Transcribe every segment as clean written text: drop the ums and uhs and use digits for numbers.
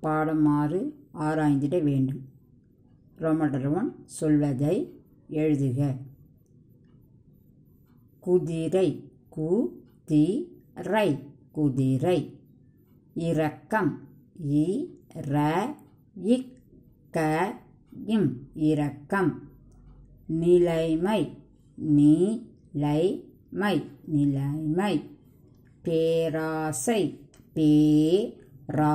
பாடமாறு ஆராய்ந்திட வேண்டும். ரோமன் சொல்வதை எழுதுக. குதிரை குதிரை குதிரை. இரக்கம் இ-ர-இக்-க-இம் இரக்கம். நிலைமை நிலைமை நிலைமை. பேராசை பேராசை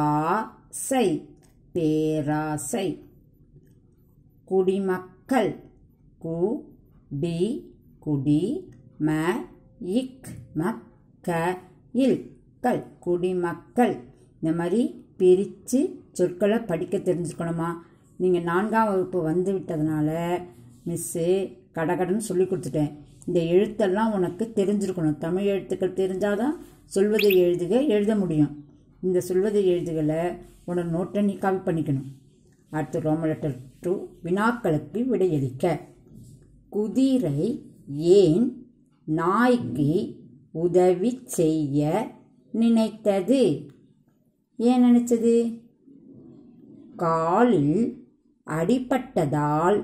பேராசை. குடிமக்கள் குடி குடி ம-இக்-ம-க-இல் கள் குடிமக்கள். இந்த மாதிரி பிரித்து சொற்களை படிக்க தெரிஞ்சுக்கணுமா? நீங்கள் 4ஆம் வகுப்பு வந்து விட்டதுனால மிஸ்ஸு கடகடன்னு சொல்லி கொடுத்துட்டேன். இந்த எழுத்தெல்லாம் உனக்கு தெரிஞ்சிருக்கணும். தமிழ் எழுத்துக்கள் தெரிஞ்சாதான் சொல்வதை எழுதுக எழுத முடியும். இந்த சொல்வதை எழுதுகளை உன்னோட நோட்டை நீ காப்பி பண்ணிக்கணும். அடுத்து ரோமன் லெட்டர் 2 வினாக்களுக்கு விடையளிக்க. குதிரை ஏன் நாய்க்கு உதவி செய்ய நினைத்தது? ஏன் நினைச்சது? காலில் அடிபட்டதால்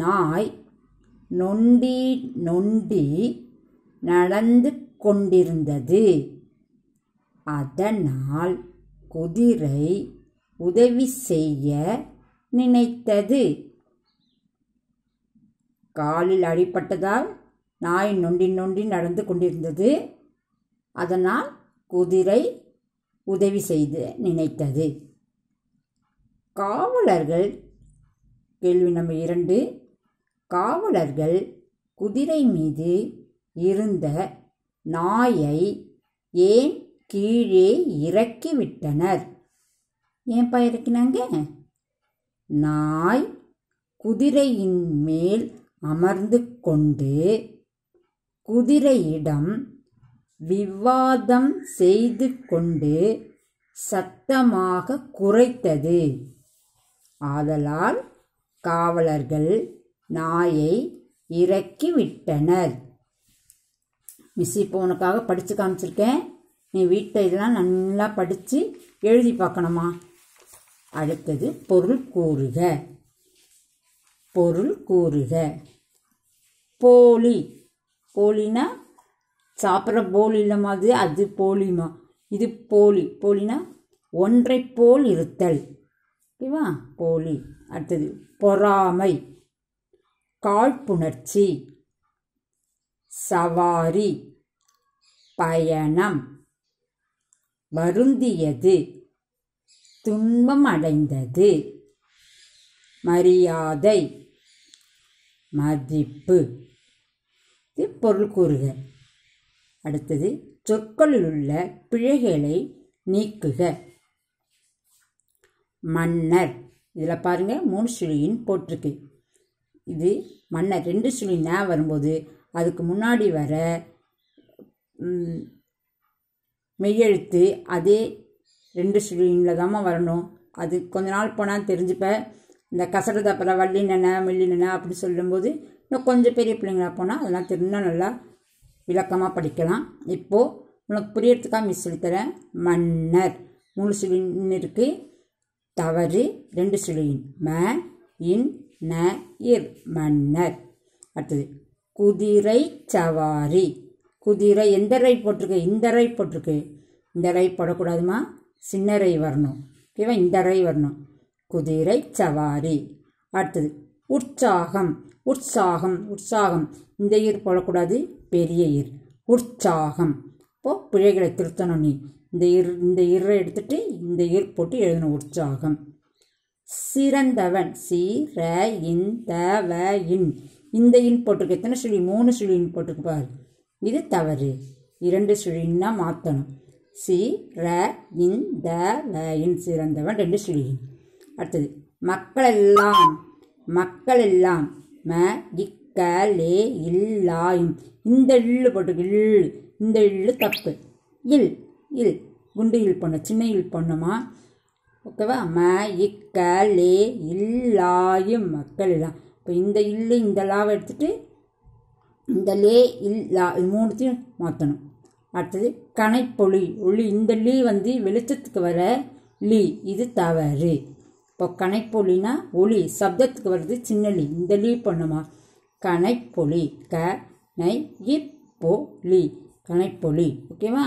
நாய் நொண்டி நொண்டி நடந்து கொண்டிருந்தது. அதனால் குதிரை உதவி செய்ய நினைத்தது. காலில் அடிபட்டதால் நாய் நொண்டி நொண்டி நடந்து கொண்டிருந்தது. அதனால் குதிரை உதவி செய்து நினைத்தது. காவலர்கள் கேள்வி நம்பர் 2 காவலர்கள் குதிரை மீது இருந்த நாயை ஏன் கீழே இறக்கிவிட்டனர்? ஏன்பா இறக்கினாங்க? நாய் குதிரையின் மேல் அமர்ந்து கொண்டு குதிரையிடம் விவாதம் செய்து கொண்டு சத்தமாக குரைத்தது. ஆதலால் காவலர்கள் நாயை இறக்கிவிட்டனர். மிஸ் இப்போ உனக்காக படித்து காமிச்சிருக்கேன். நீ வீட்டில் இதெல்லாம் நல்லா படித்து எழுதி பார்க்கணுமா? அடுத்தது பொருள் கூறுக. பொருள் கூறுக. போலி. போலினா சாப்பிட்ற போலி இல்லைம்மா, அது போலிமா. இது போலி. போலினா ஒன்றை போல் இருத்தல். ஓகேவா? போலி. அடுத்தது பொறாமை, காழ்ப்புணர்ச்சி, சவாரி, பயணம், வருந்தியது, துன்பம் அடைந்தது, மரியாதை, மதிப்பு. இது பொருள் கூறுக. அடுத்தது சொற்களில் உள்ள பிழைகளை நீக்குக. மன்னர். இதில் பாருங்க 3 சுழியின் போட்டிருக்கு. இது மன்னர் 2 சுழி ந வரும்போது அதுக்கு முன்னாடி வர மெய்யெழுத்து அதே 2 சுழியில் தாம்மா வரணும். அது கொஞ்ச நாள் போனால் தெரிஞ்சுப்ப. இந்த கசட தப்பற வள்ளி நென மெல்லி நென அப்படி சொல்லும்போது இன்னும் கொஞ்சம் பெரிய பிள்ளைங்களா போனால் அதெல்லாம் இன்னும் நல்லா விளக்கமாக படிக்கலாம். இப்போது உனக்கு புரியறதுக்காக மிஸ் சொல்லித்தரேன். மன்னர் 3 சுழின்னு இருக்குது. தவறு 2 சுழியின் ம இன் ந இர் மன்னர். அடுத்தது குதிரை சவாரி. குதிரை எந்த ரை போட்டிருக்கு? இந்த ரை போட்டிருக்கு. இந்த ரை போடக்கூடாதுமா, சின்ன ரை வரணும். ஓகேவா? இந்த ரை வரணும். குதிரை சவாரி. அடுத்தது உற்சாகம். உற்சாகம் உற்சாகம் இந்த ஈர் போடக்கூடாது, பெரிய ஈர். உற்சாகம். இப்போது பிழைகளை திருத்தணும். நீ இந்த ஈரை எடுத்துட்டு இந்த ஈர் போட்டு எழுதணும். உற்சாகம். சிறந்தவன். சி-ர இந்த இன் இந்த இன் போட்டிருக்கு. எத்தனை சுழி? 3 சுழின்னு போட்டிருக்கு பாரு. இது தவறு. 2 சுழின்னா மாற்றணும். சி-ர இந்த இன் சிறந்தவன் 2 சுழியின். அடுத்தது மக்கள் எல்லாம். மக்கள் எல்லாம் ம இக்க லே இல்லாயும் இந்த இல்லு போட்டிருக்கு. இல் இந்த இல்லு தப்பு. இல் இல் குண்டு இல் பண்ணும், சின்ன இல் பண்ணுமா? ஓகேவா? ம இக்க லே இல்லாயும் மக்கள் எல்லாம். இப்போ இந்த இல்லு இந்த லாவை எடுத்துட்டு இந்த லே இல்லா இது 3த்தையும் மாற்றணும். அடுத்தது கனைப்பொலி. ஒளி இந்த லீ வந்து வெளிச்சத்துக்கு வர லி இது தவறு. இப்போ கணைப்பொலினா ஒலி சப்தத்துக்கு வருது சின்ன லி, இந்த லீ பண்ணுமா கணைப்பொலி பொலி கணைப்பொலி. ஓகேவா?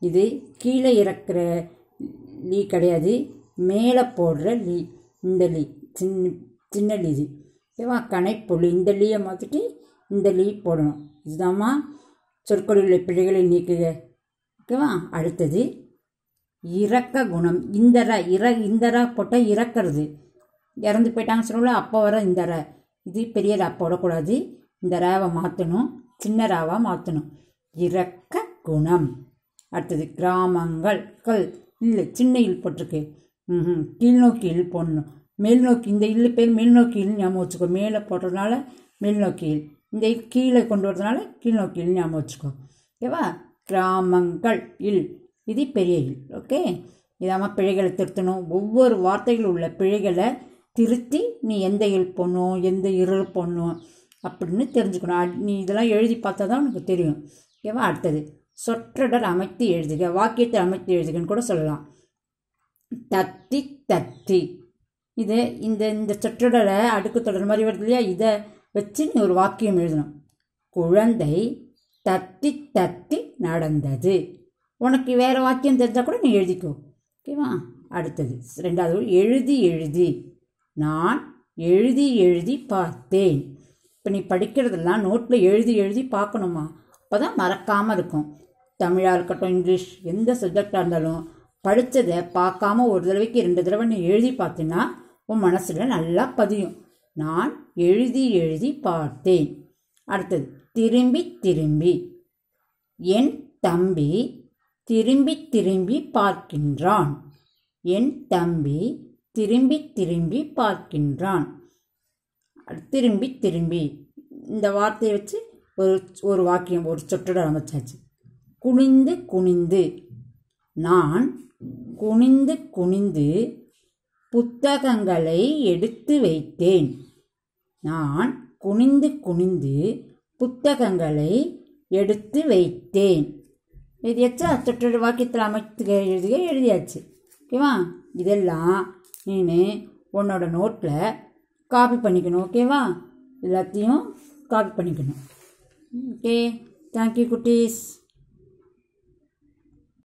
இது கீழே இறக்குற லீ கிடையாது, மேலே போடுற லீ, இந்த லீ சின்ன லீ இது. ஓகேவா? கணைப்பொலி இந்த லீயை மாற்றிட்டு இந்த லீ போடணும். இதுதாம்மா சொற்களில் உள்ள பிழைகளை நீக்குக. ஓகேவா? அடுத்தது இறக்க குணம். இந்தரா போட்டால் இறக்கிறது, இறந்து போயிட்டாங்கன்னு சொல்லல, அப்போ வர இந்தர, இது பெரிய ரா போடக்கூடாது, இந்த ராவை மாற்றணும், சின்ன ராவாக மாற்றணும். இறக்க குணம். அடுத்தது கிராமங்கள் கல் இல்லை சின்ன இல் போட்டிருக்கு, கீழ்நோக்கி இல் போடணும். மேல் நோக்கி இந்த இல்லு பேர் மேல் நோக்கி இல் ஞாபகம் வச்சுக்கோ, மேலே போடுறதுனால மேல் நோக்கி இல், இந்த கீழே கொண்டு வரதுனால கீழ்நோக்கி இல் ஞாபகம் வச்சுக்கோ. ஓகேவா? கிராமங்கள் இல் இது பெரிய இல். ஓகே, இதாம பிழைகளை திருத்தணும். ஒவ்வொரு வார்த்தைகள் உள்ள பிழைகளை திருத்தி நீ எந்த இல் போடணும் எந்த இருள் போடணும் அப்படின்னு தெரிஞ்சுக்கணும். நீ இதெல்லாம் எழுதி பார்த்தா தான் உனக்கு தெரியும். ஓகேவா? அடுத்தது சொற்றொடர் அமைத்து எழுதுக, வாக்கியத்தை அமைத்து எழுதுகன்னு கூட சொல்லலாம். தத்தி தத்தி இது இந்த சொற்றொடரை அடுக்கு தொடர் மாதிரி வருது இல்லையா, இதை வச்சு நீ ஒரு வாக்கியம் எழுதணும். குழந்தை தத்தி தத்தி நடந்தது. உனக்கு வேறு வாக்கியம் தெரிஞ்சால் கூட நீ எழுதிக்கோ. ஓகேவா? அடுத்தது ரெண்டாவது எழுதி எழுதி. நான் எழுதி எழுதி பார்த்தேன். இப்போ நீ படிக்கிறதெல்லாம் நோட்டில் எழுதி எழுதி பார்க்கணுமா, அப்போ தான் மறக்காமல் இருக்கும். தமிழாக இருக்கட்டும், இங்கிலீஷ், எந்த சப்ஜெக்டாக இருந்தாலும் படித்ததை பார்க்காம ஒரு தடவைக்கு 2 தடவை நீ எழுதி பார்த்தீங்கன்னா உன் மனசில் நல்லா பதியும். நான் எழுதி எழுதி பார்த்தேன். அடுத்தது திரும்பி திரும்பி. என் தம்பி திரும்பி திரும்பி பார்க்கின்றான். என் தம்பி திரும்பி திரும்பி பார்க்கின்றான். திரும்பி திரும்பி இந்த வார்த்தையை வச்சு ஒரு வாக்கியம் ஒரு சொற்றொடர் அமைச்சாச்சு. குனிந்து குனிந்து. நான் குனிந்து குனிந்து புத்தகங்களை எடுத்து வைத்தேன். நான் குனிந்து குனிந்து புத்தகங்களை எடுத்து வைத்தேன். எழுதியாச்சா? சொற்றொடர் வாக்கியத்தில் அமைத்து எழுதியாச்சு. ஓகேவா? இதெல்லாம் நீ உன்னோட நோட்டில் காப்பி பண்ணிக்கணும். ஓகேவா? எல்லாத்தையும் காப்பி பண்ணிக்கணும். ஓகே, தேங்க்யூ குட்டீஸ்.